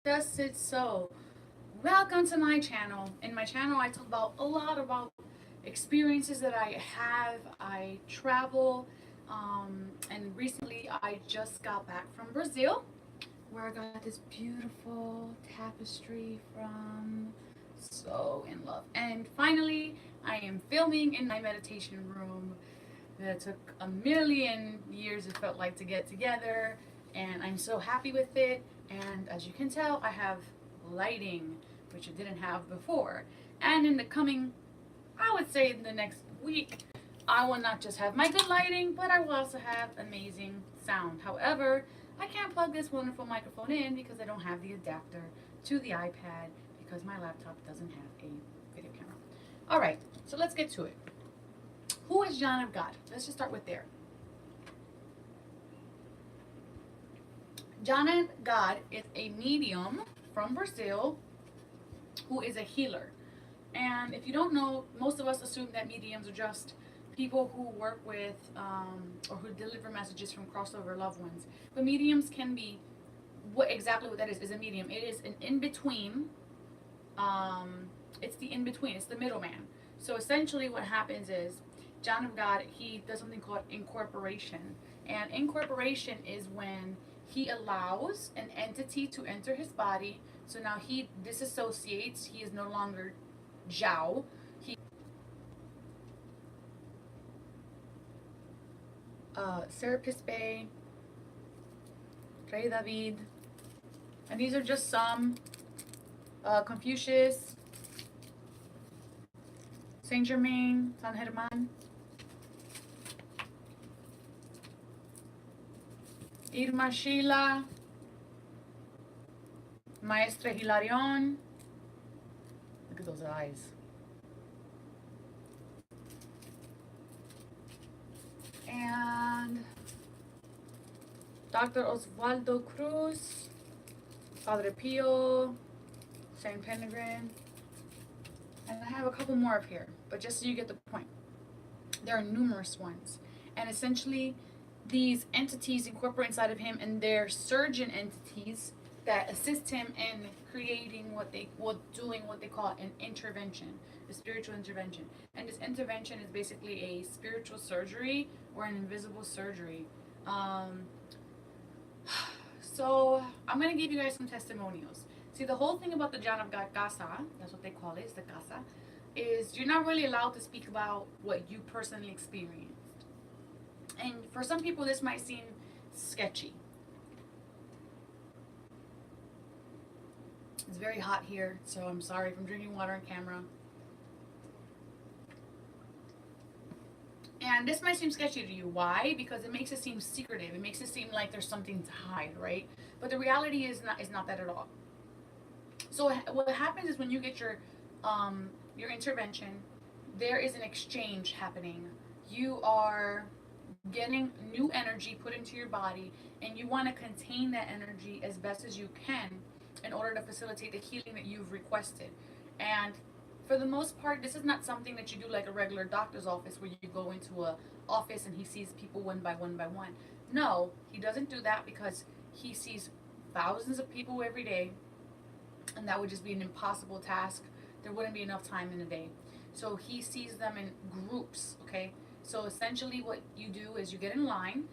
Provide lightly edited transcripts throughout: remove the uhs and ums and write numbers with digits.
Just it so. Welcome to my channel. In my channel, I talk about a lot about experiences that I have. I travel, and recently I just got back from Brazil, where I got this beautiful tapestry from. So in love. And finally, I am filming in my meditation room that took a million years, it felt like, to get together, and I'm so happy with it. And as you can tell, I have lighting, which I didn't have before. And in the coming, I would say in the next week, I will not just have my good lighting, but I will also have amazing sound. However, I can't plug this wonderful microphone in because I don't have the adapter to the iPad because my laptop doesn't have a video camera. All right, so let's get to it. Who is John of God? Let's just start with there. John of God is a medium from Brazil who is a healer. And if you don't know, most of us assume that mediums are just people who work with or who deliver messages from crossover loved ones. But mediums can be exactly what that is a medium. It is an in between. It's the in between. It's the middleman. So essentially, what happens is John of God, he does something called incorporation. And incorporation is when he allows an entity to enter his body. So now he disassociates. He is no longer Zhao. He Serapis Bey, Rey David. And these are just some. Confucius, Saint Germain, San Germán, Irma Sheila, Maestre Hilarion. Look at those eyes. And Dr. Osvaldo Cruz, Padre Pio, Saint Penegrin. And I have a couple more up here, but just so you get the point. There are numerous ones. And essentially, these entities incorporate inside of him, and they're surgeon entities that assist him in creating doing what they call an intervention, a spiritual intervention. And this intervention is basically a spiritual surgery or an invisible surgery. Um, so I'm gonna give you guys some testimonials. See, the whole thing about the John of God Casa, that's what they call it, is the Casa, is you're not really allowed to speak about what you personally experienced. And for some people, this might seem sketchy. It's very hot here, so I'm sorry if I'm drinking water on camera. And this might seem sketchy to you. Why? Because it makes it seem secretive. It makes it seem like there's something to hide, right? But the reality is not that at all. So what happens is when you get your intervention, there is an exchange happening. You are getting new energy put into your body, and you want to contain that energy as best as you can in order to facilitate the healing that you've requested. And for the most part, this is not something that you do like a regular doctor's office where you go into a office and he sees people one by one by one. No, he doesn't do that because he sees thousands of people every day, and that would just be an impossible task. There wouldn't be enough time in a day. So he sees them in groups, okay? So essentially what you do is you get in line,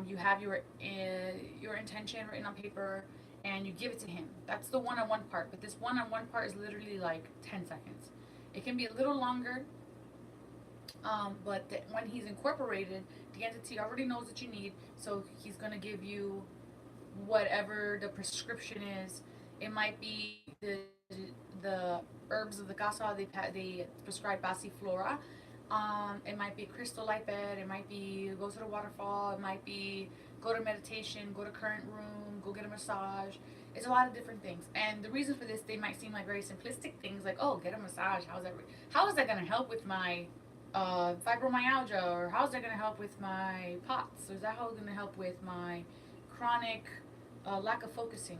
you have your intention written on paper, and you give it to him. That's the one-on-one part, but this one-on-one part is literally like 10 seconds. It can be a little longer, but when he's incorporated, the entity already knows what you need, so he's going to give you whatever the prescription is. It might be the herbs of the casa. They prescribe passiflora. It might be crystal light bed. It might be go to the waterfall. It might be go to meditation, go to current room, go get a massage. It's a lot of different things. And the reason for this, they might seem like very simplistic things, like, oh, get a massage. How is that going to help with my fibromyalgia, or how's that going to help with my POTS, or is that how it's going to help with my chronic lack of focusing?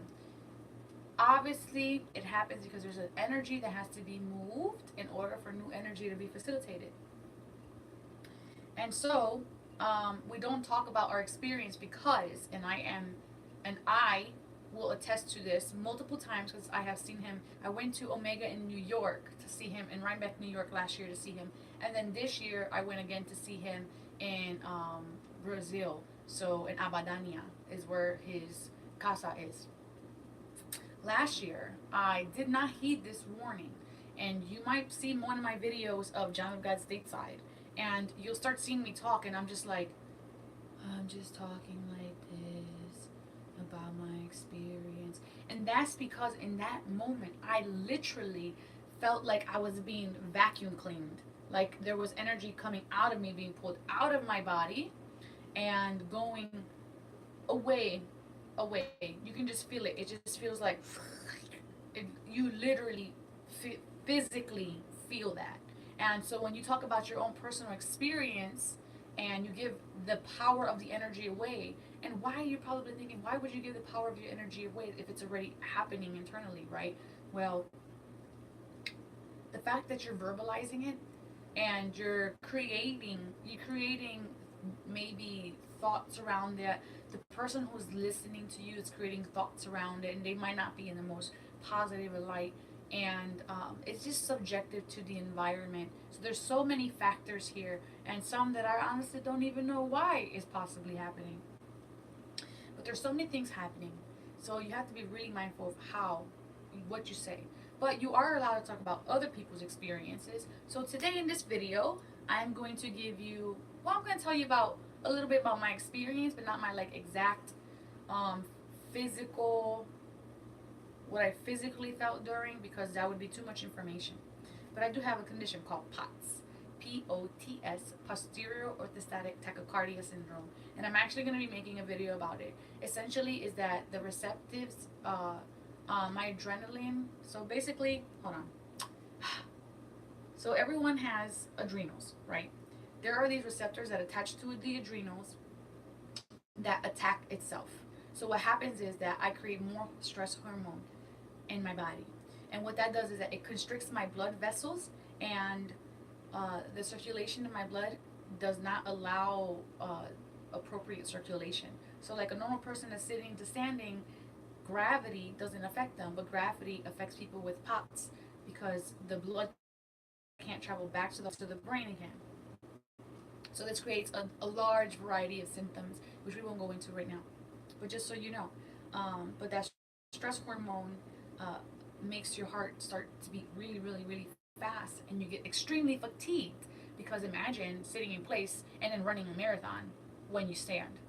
Obviously, it happens because there's an energy that has to be moved in order for new energy to be facilitated. And so, we don't talk about our experience because, and I will attest to this multiple times because I have seen him. I went to Omega in New York to see him, in Rhinebeck, New York last year to see him, and then this year I went again to see him in Brazil. So in Abadania is where his casa is. Last year I did not heed this warning, and you might see one of my videos of John of God stateside, and you'll start seeing me talk, and I'm just like, I'm just talking like this about my experience. And that's because in that moment, I literally felt like I was being vacuum cleaned. Like there was energy coming out of me, being pulled out of my body and going away, away. You can just feel it. It just feels like you literally physically feel that. And so when you talk about your own personal experience and you give the power of the energy away, and why, you're probably thinking, why would you give the power of your energy away if it's already happening internally, right? Well, the fact that you're verbalizing it and you're creating maybe thoughts around that. The person who's listening to you is creating thoughts around it, and they might not be in the most positive light. And it's just subjective to the environment. So there's so many factors here, and some that I honestly don't even know why is possibly happening. But there's so many things happening. So you have to be really mindful of what you say. But you are allowed to talk about other people's experiences. So today in this video, I'm going to give you, well, I'm going to tell you about a little bit about my experience, but not my like exact physical, what I physically felt during, because that would be too much information. But I do have a condition called POTS, POTS, posterior orthostatic tachycardia syndrome, and I'm actually going to be making a video about it. Essentially, is that the receptives, my adrenaline. So basically, hold on. So everyone has adrenals, right? There are these receptors that attach to the adrenals that attack itself. So what happens is that I create more stress hormone in my body, and what that does is that it constricts my blood vessels, and the circulation in my blood does not allow appropriate circulation. So like a normal person that's sitting to standing, gravity doesn't affect them, but gravity affects people with POTS because the blood can't travel back to the brain again. So this creates a large variety of symptoms, which we won't go into right now. But just so you know, but that stress hormone makes your heart start to beat really, really, really fast, and you get extremely fatigued because imagine sitting in place and then running a marathon when you stand.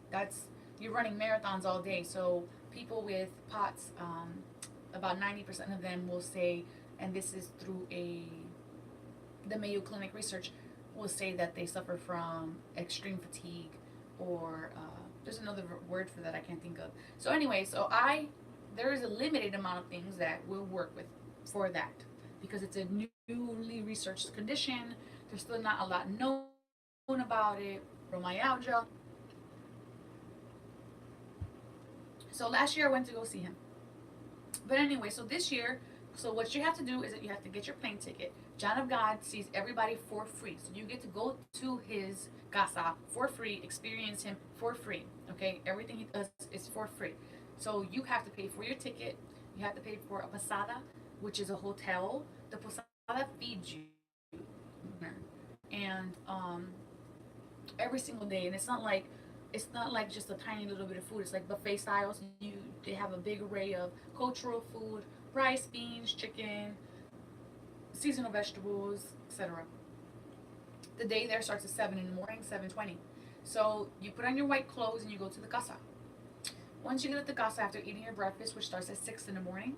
You're running marathons all day. So people with POTS, about 90% of them will say, and this is through the Mayo Clinic research, will say that they suffer from extreme fatigue, or there's another word for that I can't think of. So anyway, there is a limited amount of things that will work with for that, because it's a newly researched condition. There's still not a lot known about it. Fibromyalgia. So last year I went to go see him. But anyway, so this year, so what you have to do is that you have to get your plane ticket. John of God sees everybody for free. So you get to go to his casa for free, experience him for free. Okay? Everything he does is for free. So you have to pay for your ticket. You have to pay for a posada, which is a hotel. The posada feeds you. And every single day. And it's not like just a tiny little bit of food. It's like buffet style. So they have a big array of cultural food, rice, beans, chicken, seasonal vegetables, etc. The day there starts at 7 in the morning, 7:20. So you put on your white clothes and you go to the casa. Once you get at the casa after eating your breakfast, which starts at 6 in the morning,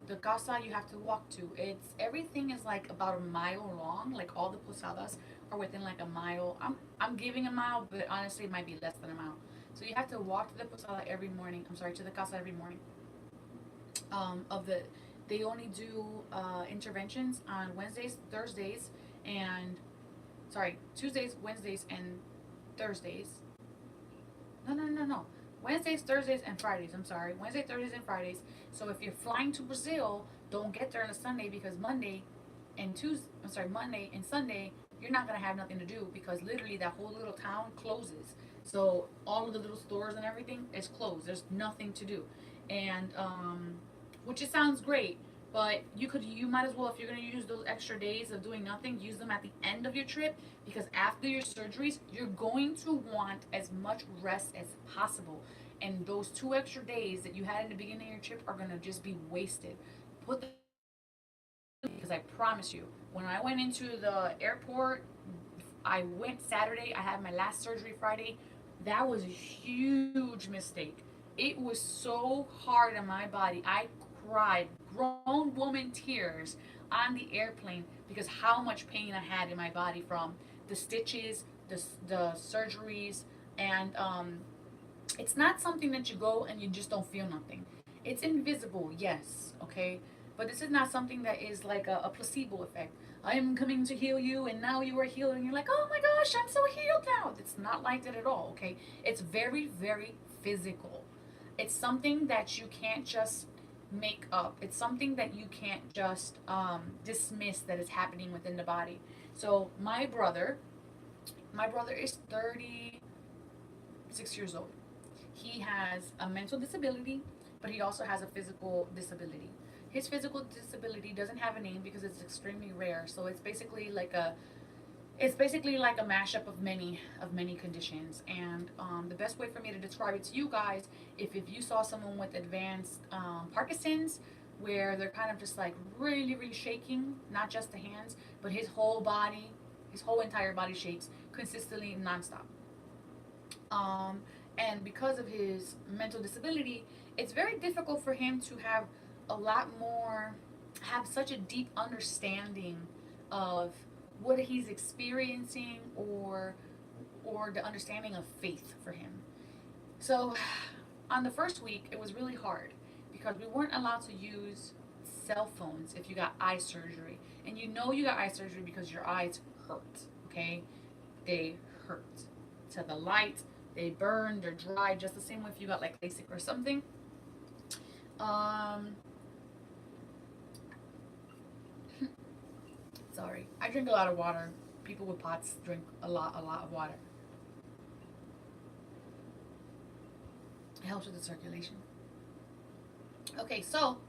the casa you have to walk to. Everything is like about a mile long. Like all the posadas are within like a mile. I'm giving a mile, but honestly it might be less than a mile. So you have to walk to the posada every morning. I'm sorry, to the casa every morning. They only do interventions on Wednesdays, Thursdays, and Tuesdays, Wednesdays, and Thursdays. No. Wednesdays, Thursdays, and Fridays. I'm sorry, Wednesday, Thursdays, and Fridays. So if you're flying to Brazil, don't get there on a Sunday, because Monday and Sunday, you're not gonna have nothing to do, because literally that whole little town closes. So all of the little stores and everything is closed. There's nothing to do, and which it sounds great, but you might as well, if you're gonna use those extra days of doing nothing, use them at the end of your trip, because after your surgeries you're going to want as much rest as possible, and those 2 extra days that you had in the beginning of your trip are gonna just be wasted. Put them, because I promise you, when I went into the airport, I went Saturday, I had my last surgery Friday. That was a huge mistake. It was so hard on my body. I cried grown woman tears on the airplane because how much pain I had in my body from the stitches, the surgeries, and it's not something that you go and you just don't feel nothing. It's invisible, yes, okay? But this is not something that is like a placebo effect. I am coming to heal you, and now you are healed, and you're like, oh my gosh, I'm so healed now. It's not like that at all, okay? It's very, very physical. It's something that you can't just make up. It's something that you can't just dismiss that is happening within the body. So my brother is 36 years old. He has a mental disability, but he also has a physical disability. His physical disability doesn't have a name because it's extremely rare. So it's basically like a mashup of many conditions. And the best way for me to describe it to you guys, if you saw someone with advanced Parkinson's, where they're kind of just like really really shaking, not just the hands, but his whole entire body shakes consistently nonstop. um, and because of his mental disability, it's very difficult for him to have such a deep understanding of what he's experiencing, or the understanding of faith for him. So, on the first week, it was really hard because we weren't allowed to use cell phones if you got eye surgery. And you know you got eye surgery because your eyes hurt, okay? They hurt. To the light, they burn, they're dry, just the same way if you got like LASIK or something. Um, Sorry. I drink a lot of water. People with POTS drink a lot of water. It helps with the circulation. Okay, so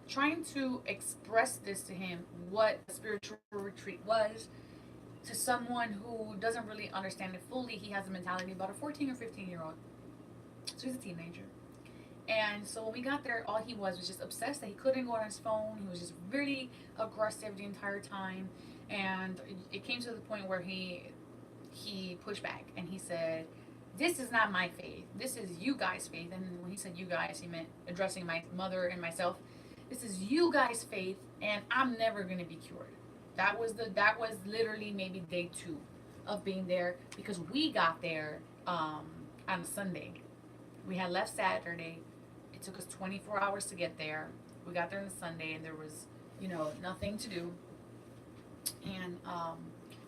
trying to express this to him, what a spiritual retreat was, to someone who doesn't really understand it fully. He has a mentality about a 14 or 15-year-old. So he's a teenager. And so when we got there, all he was just obsessed that he couldn't go on his phone. He was just really aggressive the entire time. And it came to the point where he pushed back and he said, "This is not my faith. This is you guys' faith." And when he said "you guys," he meant addressing my mother and myself. "This is you guys' faith, and I'm never gonna be cured." That was literally maybe day 2 of being there, because we got there on Sunday. We had left Saturday. It took us 24 hours to get there. We got there on Sunday, and there was, nothing to do. And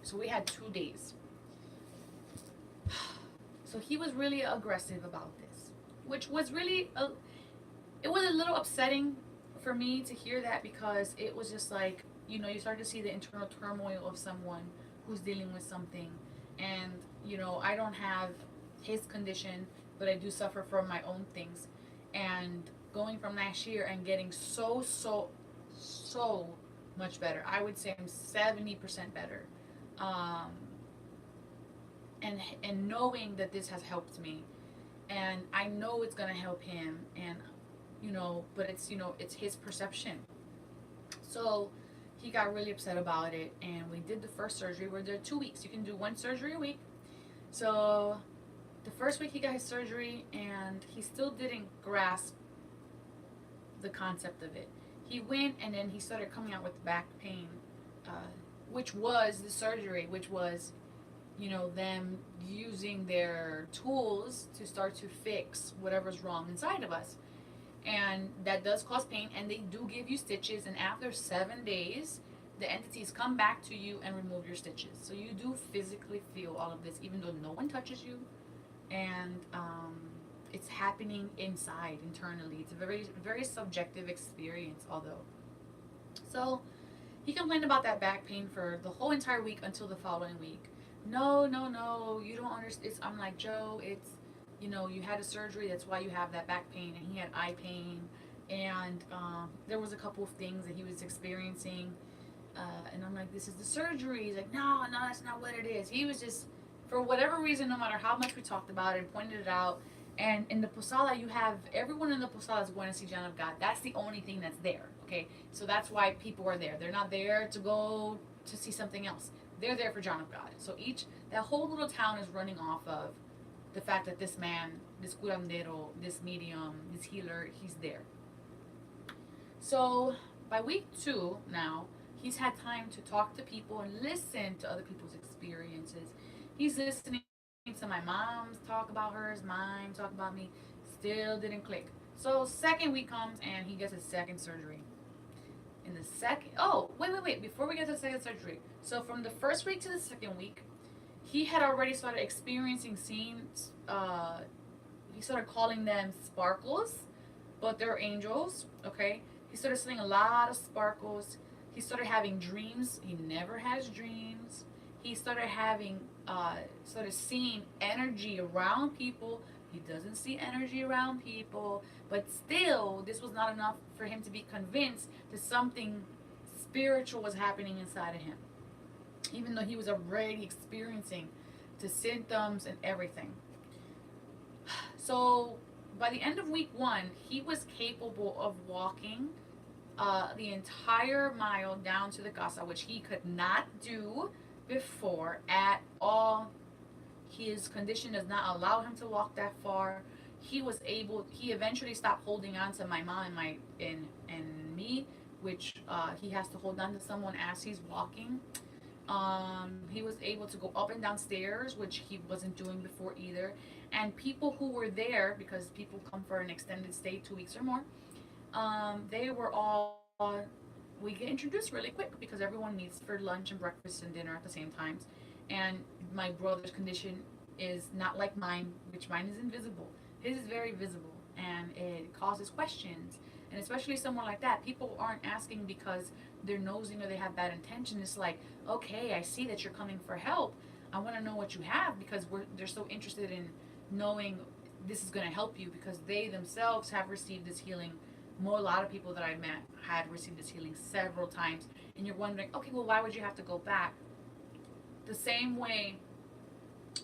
so we had 2 days. So he was really aggressive about this, which was it was a little upsetting for me to hear that, because it was just like, you start to see the internal turmoil of someone who's dealing with something. And, I don't have his condition, but I do suffer from my own things. And going from last year and getting so much better. I would say I'm 70% better. Um, and knowing that this has helped me, and I know it's gonna help him, and but it's his perception. So he got really upset about it, and we did the first surgery. We're there 2 weeks. You can do one surgery a week. So the first week he got his surgery, and he still didn't grasp the concept of it. He went, and then he started coming out with back pain, which was the surgery, which was, them using their tools to start to fix whatever's wrong inside of us. And that does cause pain, and they do give you stitches, and after 7 days the entities come back to you and remove your stitches. So you do physically feel all of this, even though no one touches you. And it's happening inside, internally. It's a very very subjective experience, although. So he complained about that back pain for the whole entire week until the following week. no, no, no, you don't understand. I'm like, Joe, it's, you had a surgery. That's why you have that back pain. And he had eye pain. And there was a couple of things that he was experiencing. And I'm like, this is the surgery. He's like, no, no, that's not what it is. He was just, for whatever reason, no matter how much we talked about it and pointed it out. And in the Posada, you have everyone in the Posada is going to see John of God. That's the only thing that's there. Okay. So that's why people are there. They're not there to go to see something else. They're there for John of God. So that whole little town is running off of the fact that this man, this curandero, this medium, this healer, he's there. So by week 2 now, he's had time to talk to people and listen to other people's experiences. He's listening to my mom's talk about hers, mine talk about me. Still didn't click. So second week comes and he gets his second surgery. In the second, oh, wait, before we get to the second surgery. So from the first week to the second week, he had already started experiencing scenes. He started calling them sparkles, but they're angels. Okay. He started seeing a lot of sparkles. He started having dreams. He never has dreams. He started seeing energy around people. He doesn't see energy around people, but still, this was not enough for him to be convinced that something spiritual was happening inside of him, even though he was already experiencing the symptoms and everything. So by the end of week 1, he was capable of walking the entire mile down to the casa, which he could not do before at all. His condition does not allow him to walk that far. He eventually stopped holding on to my mom and me, which he has to hold on to someone as he's walking. He was able to go up and down stairs, which he wasn't doing before either. And people who were there, because people come for an extended stay, 2 weeks or more, they were all, we get introduced really quick because everyone meets for lunch and breakfast and dinner at the same times. And my brother's condition is not like mine, which mine is invisible. His is very visible and it causes questions. And especially someone like that, people aren't asking because they're nosing or they have bad intention. It's like, okay, I see that you're coming for help. I want to know what you have because they're so interested in knowing this is going to help you because they themselves have received this healing. A lot of people that I met had received this healing several times. And you're wondering, okay, well, why would you have to go back? The same way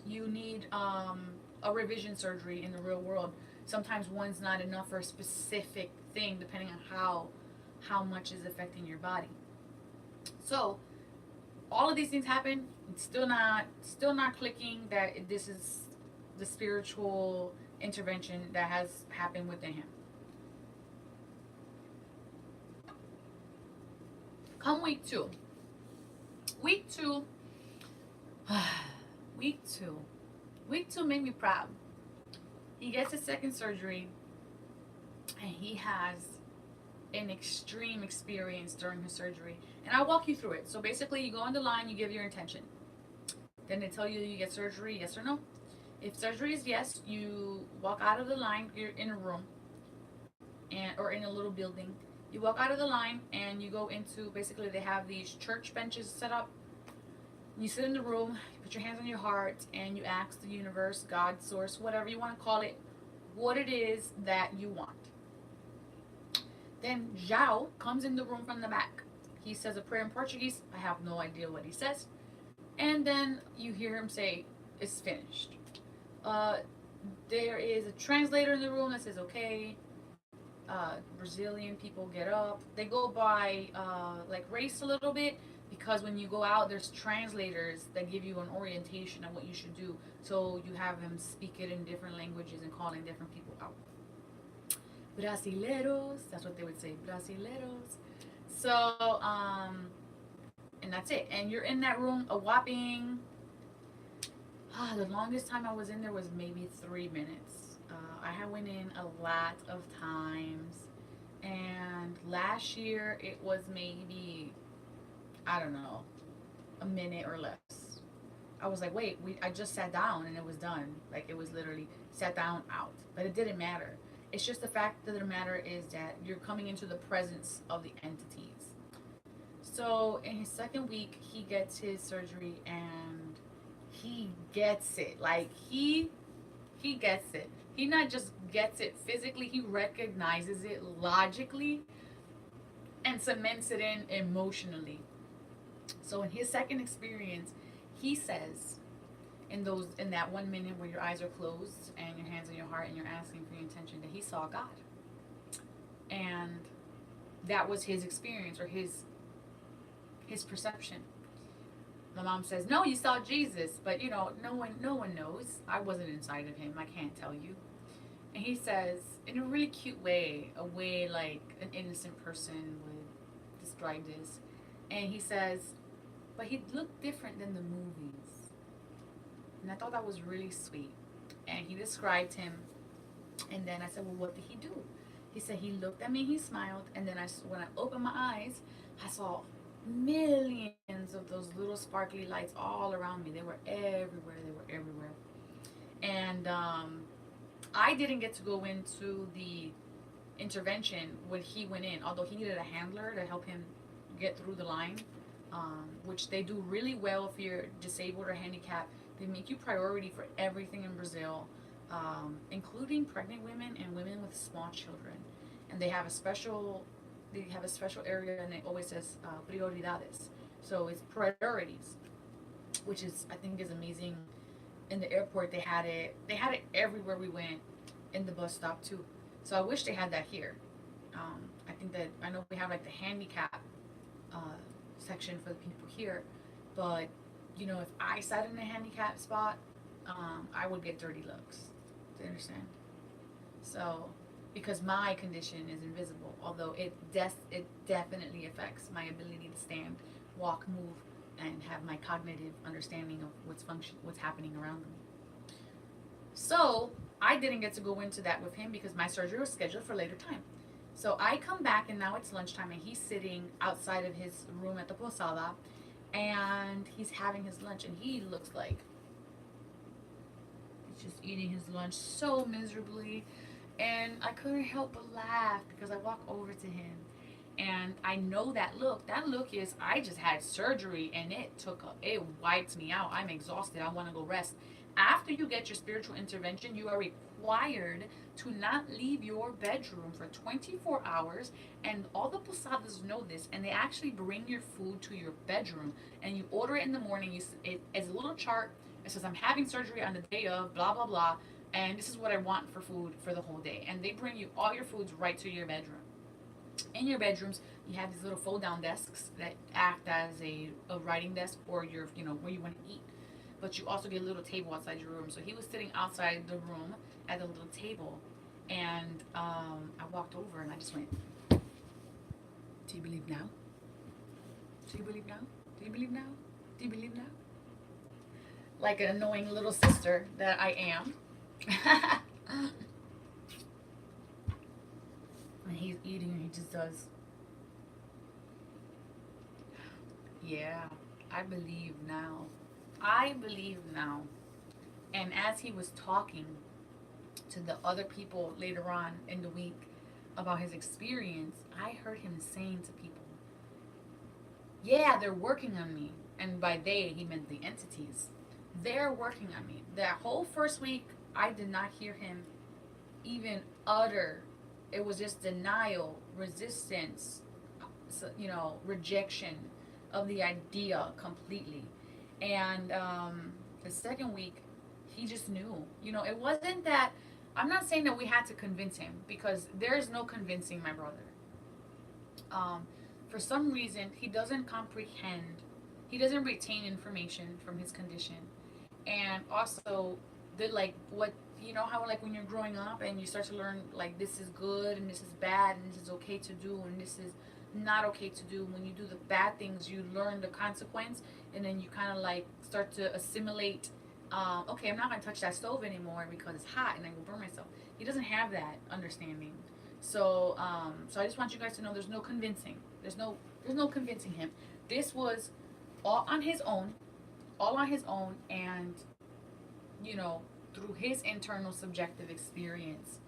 you need a revision surgery in the real world. Sometimes one's not enough for a specific thing, depending on how much is affecting your body. So all of these things happen. It's still not clicking that this is the spiritual intervention that has happened within him. Come week 2. Week 2. Week 2. Week 2 made me proud. He gets his second surgery and he has an extreme experience during his surgery. And I'll walk you through it. So basically, you go on the line, you give your intention. Then they tell you get surgery, yes or no. If surgery is yes, you walk out of the line. You're in a room or in a little building. You walk out of the line and you go into, basically they have these church benches set up. You sit in the room, you put your hands on your heart, and you ask the universe, God, source, whatever you want to call it, what it is that you want. Then Zhao comes in the room from the back. He says a prayer in Portuguese. I have no idea what he says. And then you hear him say, it's finished. There is a translator in the room that says, okay. Brazilian people get up. They go by like race a little bit because when you go out, there's translators that give you an orientation on what you should do. So you have them speak it in different languages and calling different people out. Brasileiros, that's what they would say, brasileiros. So, and that's it. And you're in that room a whopping, the longest time I was in there was maybe 3 minutes. I went in a lot of times, and last year it was maybe, I don't know, a minute or less. I was like, wait, I just sat down and it was done. Like, it was literally sat down, out. But it didn't matter. It's just the fact that the matter is that you're coming into the presence of the entities. So in his second week, he gets his surgery and he gets it. Like he gets it. He not just gets it physically, he recognizes it logically and cements it in emotionally. So in his second experience, he says in that 1 minute where your eyes are closed and your hands on your heart and you're asking for your intention, that he saw God. And that was his experience, or his perception. My mom says, "No, you saw Jesus," but no one knows. I wasn't inside of him. I can't tell you. And he says, in a really cute way, a way like an innocent person would describe this. And he says, "But he looked different than the movies." And I thought that was really sweet. And he described him. And then I said, "Well, what did he do?" He said he looked at me, he smiled, and then when I opened my eyes, I saw millions of those little sparkly lights all around me. They were everywhere. They were everywhere. And I didn't get to go into the intervention when he went in, although he needed a handler to help him get through the line, which they do really well if you're disabled or handicapped. They make you priority for everything in Brazil, including pregnant women and women with small children. And they have a special area, and it always says prioridades. So it's priorities, which is I think is amazing. In the airport, they had it. They had it everywhere we went, in the bus stop too. So I wish they had that here. I think that I know we have like the handicap uh, section for the people here, but if I sat in a handicap spot, I would get dirty looks. Do you understand? So, because my condition is invisible, although it definitely affects my ability to stand, walk, move, and have my cognitive understanding of what's happening around me. So I didn't get to go into that with him because my surgery was scheduled for later time. So I come back and now it's lunchtime and he's sitting outside of his room at the posada and he's having his lunch and he looks like he's just eating his lunch so miserably. And I couldn't help but laugh because I walk over to him and I know that look. That look is I just had surgery and it wiped me out. I'm exhausted. I want to go rest. After you get your spiritual intervention, you are required to not leave your bedroom for 24 hours. And all the posadas know this, and they actually bring your food to your bedroom. And you order it in the morning. It's a little chart. It says, "I'm having surgery on the day of blah blah blah, and this is what I want for food for the whole day." And they bring you all your foods right to your bedroom. In your bedrooms, you have these little fold-down desks that act as a writing desk or where you want to eat. But you also get a little table outside your room. So he was sitting outside the room at a little table, and I walked over and I just went, "Do you believe now? Do you believe now? Do you believe now? Do you believe now?" Like an annoying little sister that I am. And he's eating and he just does. Yeah, I believe now. I believe now. And as he was talking to the other people later on in the week about his experience, I heard him saying to people, "Yeah, they're working on me." And by they, he meant the entities. They're working on me. That whole first week, I did not hear him even utter. It was just denial, resistance, rejection of the idea completely. And the second week, he just knew. It wasn't that. I'm not saying that we had to convince him because there is no convincing my brother. For some reason, he doesn't comprehend. He doesn't retain information from his condition, and also the like what how like when you're growing up and you start to learn like this is good and this is bad and this is okay to do and this is not okay to do. When you do the bad things, you learn the consequence, and then you kind of like start to assimilate. Okay, I'm not gonna touch that stove anymore because it's hot and I will burn myself. He doesn't have that understanding. So I just want you guys to know there's no convincing. There's no convincing him. This was all on his own, and through his internal subjective experience.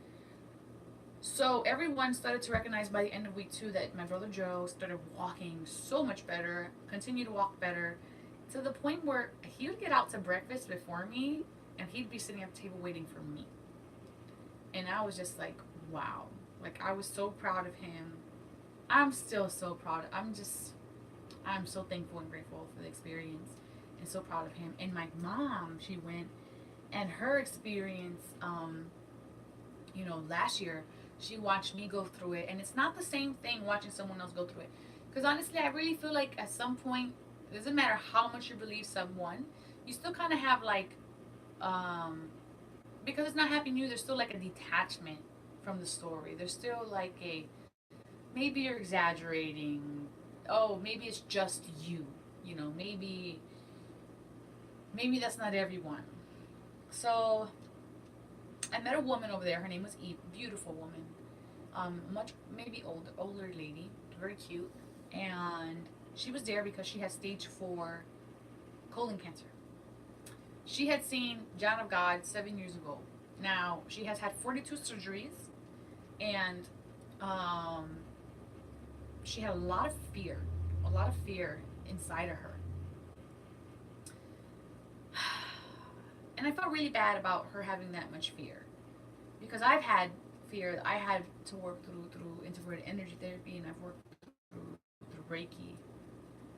So everyone started to recognize by the end of week 2 that my brother Joe started walking so much better, continued to walk better, to the point where he would get out to breakfast before me, and he'd be sitting at the table waiting for me. And I was just like, wow. Like, I was so proud of him. I'm still so proud. I'm so thankful and grateful for the experience and so proud of him. And my mom, she went, and her experience, last year, she watched me go through it. And it's not the same thing watching someone else go through it. Because honestly, I really feel like at some point, it doesn't matter how much you believe someone, you still kind of have like, because it's not happening to you, there's still like a detachment from the story. There's still like a, maybe you're exaggerating. Oh, maybe it's just you. Maybe that's not everyone. So I met a woman over there. Her name was Eve. Beautiful woman. Much maybe older lady, very cute, and she was there because she had stage 4 colon cancer. She had seen John of God 7 years ago. Now she has had 42 surgeries, and she had a lot of fear inside of her. And I felt really bad about her having that much fear, because I've had fear that I had to work through integrated energy therapy, and I've worked through Reiki,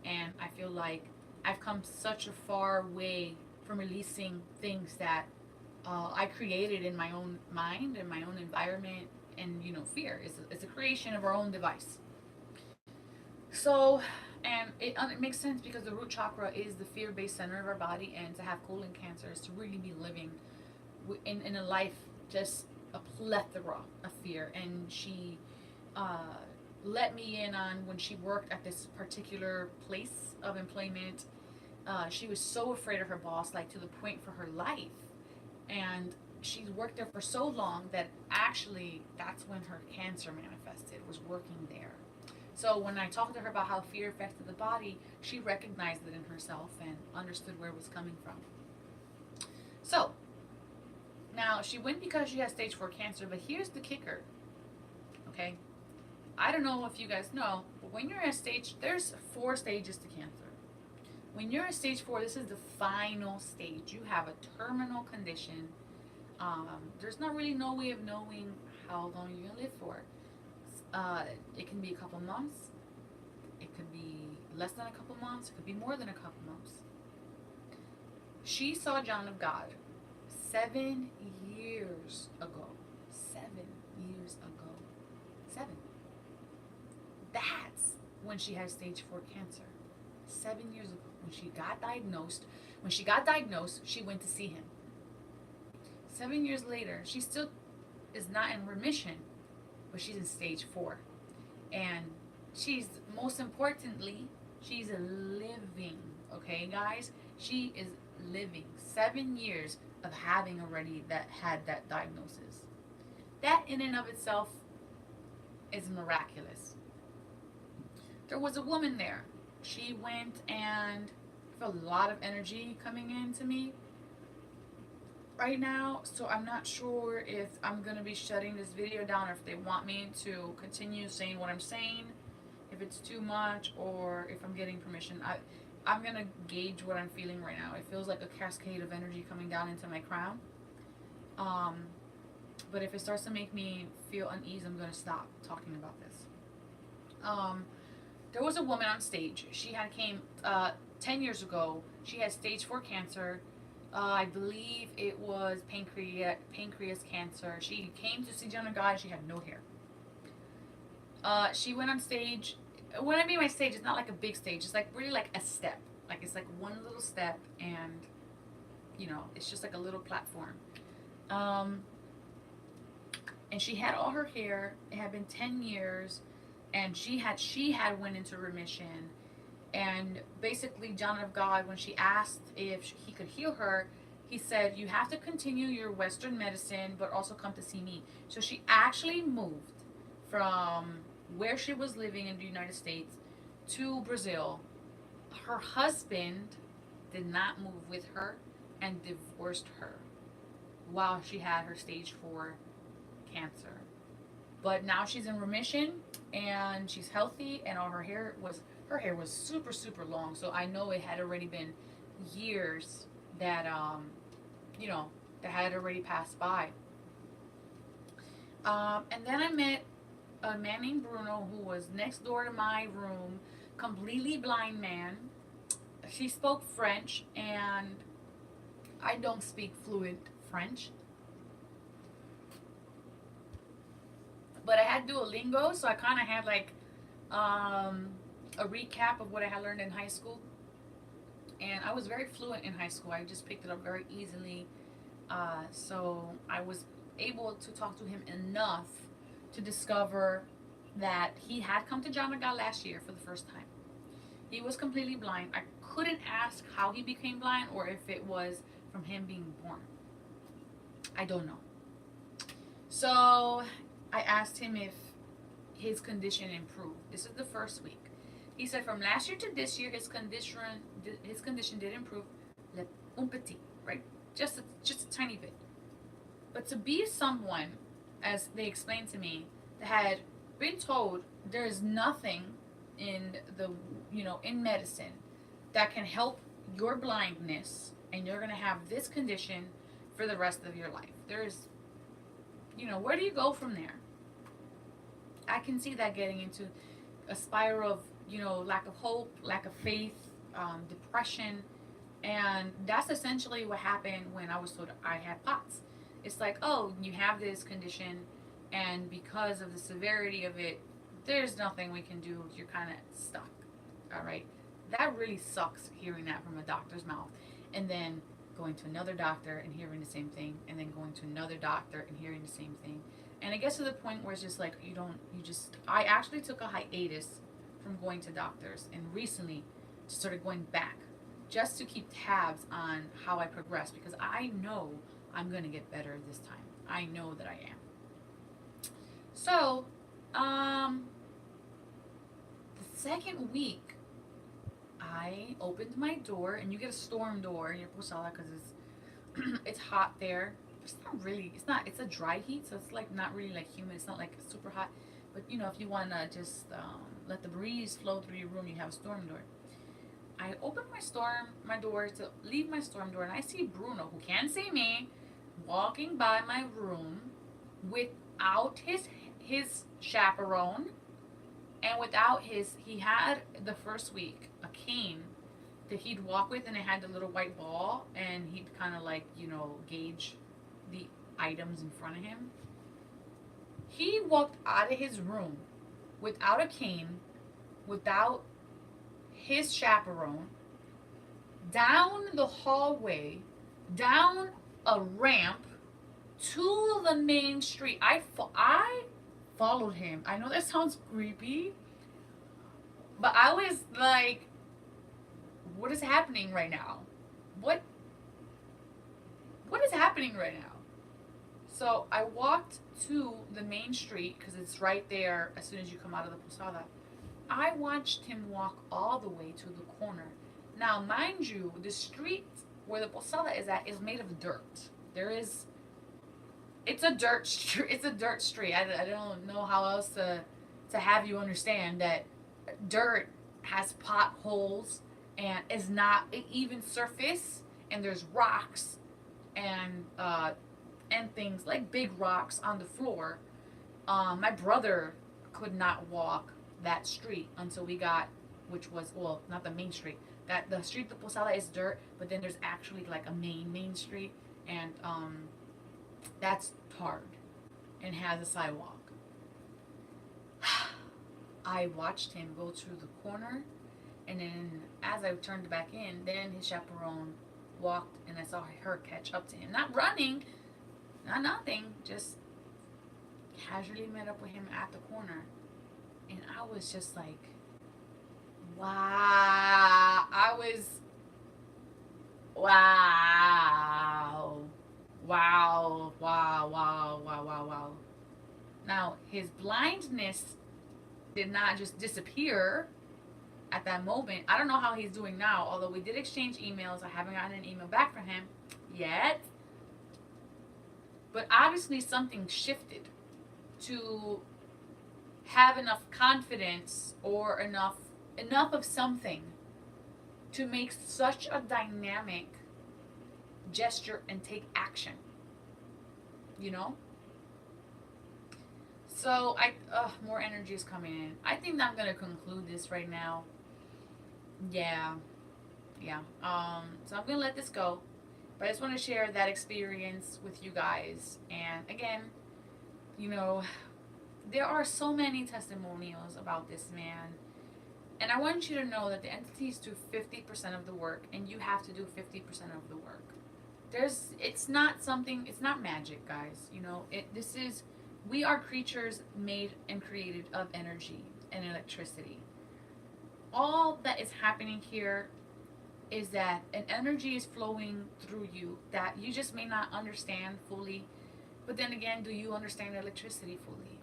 and I feel like I've come such a far way from releasing things that I created in my own mind and my own environment. And fear is it's a creation of our own device. So, and it makes sense because the root chakra is the fear-based center of our body, and to have colon cancer is to really be living in a life just a plethora of fear. And she let me in on when she worked at this particular place of employment. She was so afraid of her boss, like to the point for her life. And she's worked there for so long that actually that's when her cancer manifested, was working there. So when I talked to her about how fear affected the body, she recognized it in herself and understood where it was coming from. So now she went because she has stage 4 cancer, but here's the kicker. Okay, I don't know if you guys know, but when you're at stage, there's 4 stages to cancer. When you're at stage 4, this is the final stage. You have a terminal condition. There's not really no way of knowing how long you're gonna live for. It can be a couple months. It could be less than a couple months. It could be more than a couple months. She saw John of God 7 years ago. 7 years ago. 7. That's when she had stage 4 cancer. 7 years ago. When she got diagnosed, she went to see him. 7 years later, she still is not in remission, but she's in stage 4. And most importantly, she's living. Okay, guys? She is living. 7 years of having already had that diagnosis. That in and of itself is miraculous. There was a woman there. She went, and I have a lot of energy coming into me right now, so I'm not sure if I'm going to be shutting this video down, or if they want me to continue saying what I'm saying, if it's too much, or if I'm getting permission. I'm going to gauge what I'm feeling right now. It feels like a cascade of energy coming down into my crown. But if it starts to make me feel uneasy, I'm going to stop talking about this. There was a woman on stage. She had came 10 years ago. She had stage 4 cancer. I believe it was pancreas cancer. She came to see John of God. She had no hair. She went on stage. When I mean by stage, it's not like a big stage. It's like really like a step. Like it's like one little step, and it's just like a little platform. And she had all her hair. It had been 10 years. And she had went into remission. And basically, John of God, when she asked if he could heal her, he said, you have to continue your Western medicine, but also come to see me. So she actually moved from where she was living in the United States to Brazil. Her husband did not move with her and divorced her while she had her stage 4 cancer. But now she's in remission and she's healthy, and all her hair was super super long. So I know it had already been years that you know that had already passed by. And then I met a man named Bruno who was next door to my room, completely blind man. She spoke French, and I don't speak fluent French, but I had Duolingo, so I kind of had like um, a recap of what I had learned in high school, and I was very fluent in high school. I just picked it up very easily, so I was able to talk to him enough to discover that he had come to Jamaga last year for the first time. He was completely blind. I couldn't ask how he became blind or if it was from him being born. I don't know. So I asked him if his condition improved. This is the first week. He said from last year to this year, his condition did improve, un petit, right? Just a tiny bit. But to be someone, as they explained to me, that had been told there is nothing in the in medicine that can help your blindness, and you're gonna have this condition for the rest of your life. There's, where do you go from there? I can see that getting into a spiral of, lack of hope, lack of faith, depression, and that's essentially what happened when I was told I had POTS. It's like, oh, you have this condition, and because of the severity of it, there's nothing we can do. You're kind of stuck. All right. That really sucks hearing that from a doctor's mouth. And then going to another doctor and hearing the same thing. And then going to another doctor and hearing the same thing. And it gets to the point where it's just like, I actually took a hiatus from going to doctors. And recently just started going back just to keep tabs on how I progress. Because I know I'm going to get better this time. I know that I am. So, the second week, I opened my door, and you get a storm door in your posada because it's hot there. It's not really. It's a dry heat, so it's like not really like humid. It's not like super hot, but if you wanna just let the breeze flow through your room, you have a storm door. I opened my door to leave my storm door, and I see Bruno, who can't see me, walking by my room without his chaperone, and he had the first week a cane that he'd walk with, and it had the little white ball, and he'd kind of like gauge the items in front of him. He walked out of his room without a cane, without his chaperone, down the hallway, down a ramp to the main street. I followed him. I know that sounds creepy, but I was like, what is happening right now? What is happening right now? So I walked to the main street because it's right there as soon as you come out of the posada. I watched him walk all the way to the corner. Now, mind you, the street where the posada is at is made of dirt. It's a dirt street. It's a dirt street. I don't know how else to have you understand that dirt has potholes and is not an even surface, and there's rocks and things like big rocks on the floor. My brother could not walk that street until we got, which was, well, not the main street. That the street the Posada is dirt, but then there's actually like a main street, and that's tarred and has a sidewalk. I watched him go to the corner, and then as I turned back in, then his chaperone walked, and I saw her catch up to him. Not running, not nothing, just casually met up with him at the corner. And I was just like, wow. Wow. Now, his blindness did not just disappear at that moment. I don't know how he's doing now, although we did exchange emails. I haven't gotten an email back from him yet. But obviously something shifted to have enough confidence or enough of something to make such a dynamic gesture and take action, you know? So more energy is coming in. I think I'm gonna conclude this right now. Yeah, yeah. So I'm gonna let this go, but I just want to share that experience with you guys. And again, you know, there are so many testimonials about this man, and I want you to know that the entities do 50% of the work, and you have to do 50% of the work. It's not something, it's not magic, guys. You know, this is, we are creatures made and created of energy and electricity. All that is happening here is that an energy is flowing through you that you just may not understand fully. But then again, do you understand electricity fully?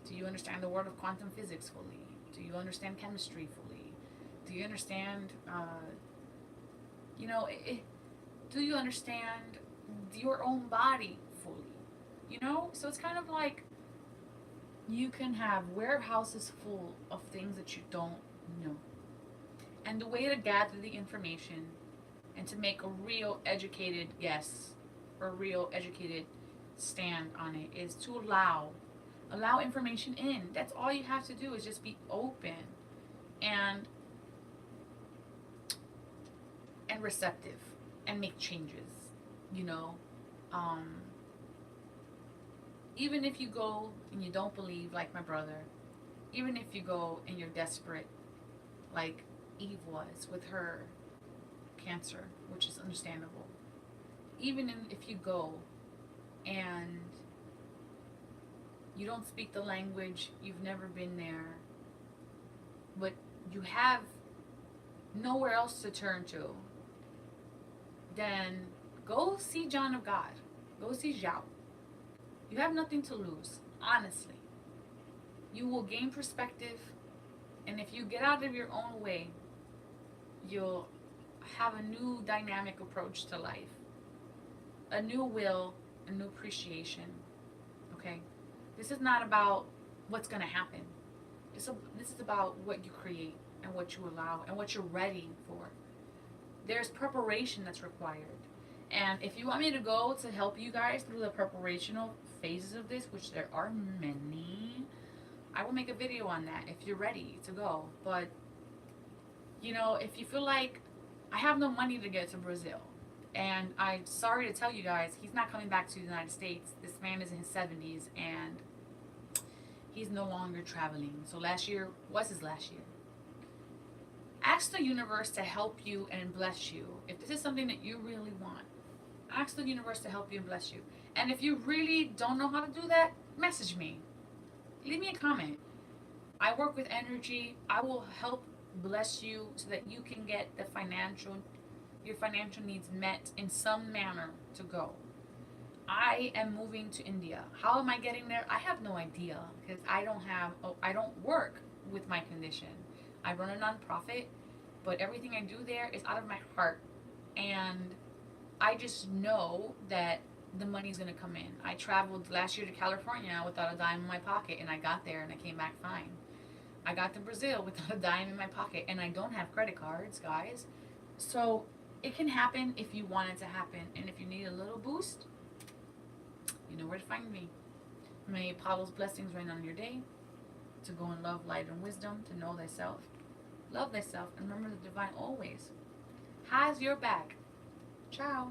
Do you understand the world of quantum physics fully? Do you understand chemistry fully? Do you understand, you know, do you understand your own body fully? You know? So it's kind of like you can have warehouses full of things that you don't know. And the way to gather the information and to make a real educated guess or a real educated stand on it is to allow information in. That's all you have to do, is just be open and receptive and make changes, you know. um Even if you go and you don't believe like my brother, even if you go and you're desperate like Eve was with her cancer, which is understandable. If you go and you don't speak the language, you've never been there, but you have nowhere else to turn to, then go see John of God. Go see Zhao. You have nothing to lose, honestly. You will gain perspective, and if you get out of your own way, you'll have a new dynamic approach to life, a new will, a new appreciation. Okay? This is not about what's going to happen. This is about what you create and what you allow and what you're ready for. There's preparation that's required. And if you want me to go to help you guys through the preparational phases of this, which there are many, I will make a video on that if you're ready to go. But, you know, if you feel like I have no money to get to Brazil, and I'm sorry to tell you guys, he's not coming back to the United States. This man is in his 70s, and he's no longer traveling. So last year was his last year. Ask the universe to help you and bless you. If this is something that you really want, ask the universe to help you and bless you. And if you really don't know how to do that, message me. Leave me a comment. I work with energy. I will help bless you so that you can get your financial needs met in some manner to go. I am moving to India. How am I getting there? I have no idea, because I don't work with my condition. I run a nonprofit, but everything I do there is out of my heart. And I just know that the money's going to come in. I traveled last year to California without a dime in my pocket, and I got there and I came back fine. I got to Brazil without a dime in my pocket, and I don't have credit cards, guys. So it can happen if you want it to happen. And if you need a little boost, you know where to find me. May Apollo's blessings rain on your day, to go in love, light, and wisdom, to know thyself, love thyself, and remember the divine always has your back. Ciao.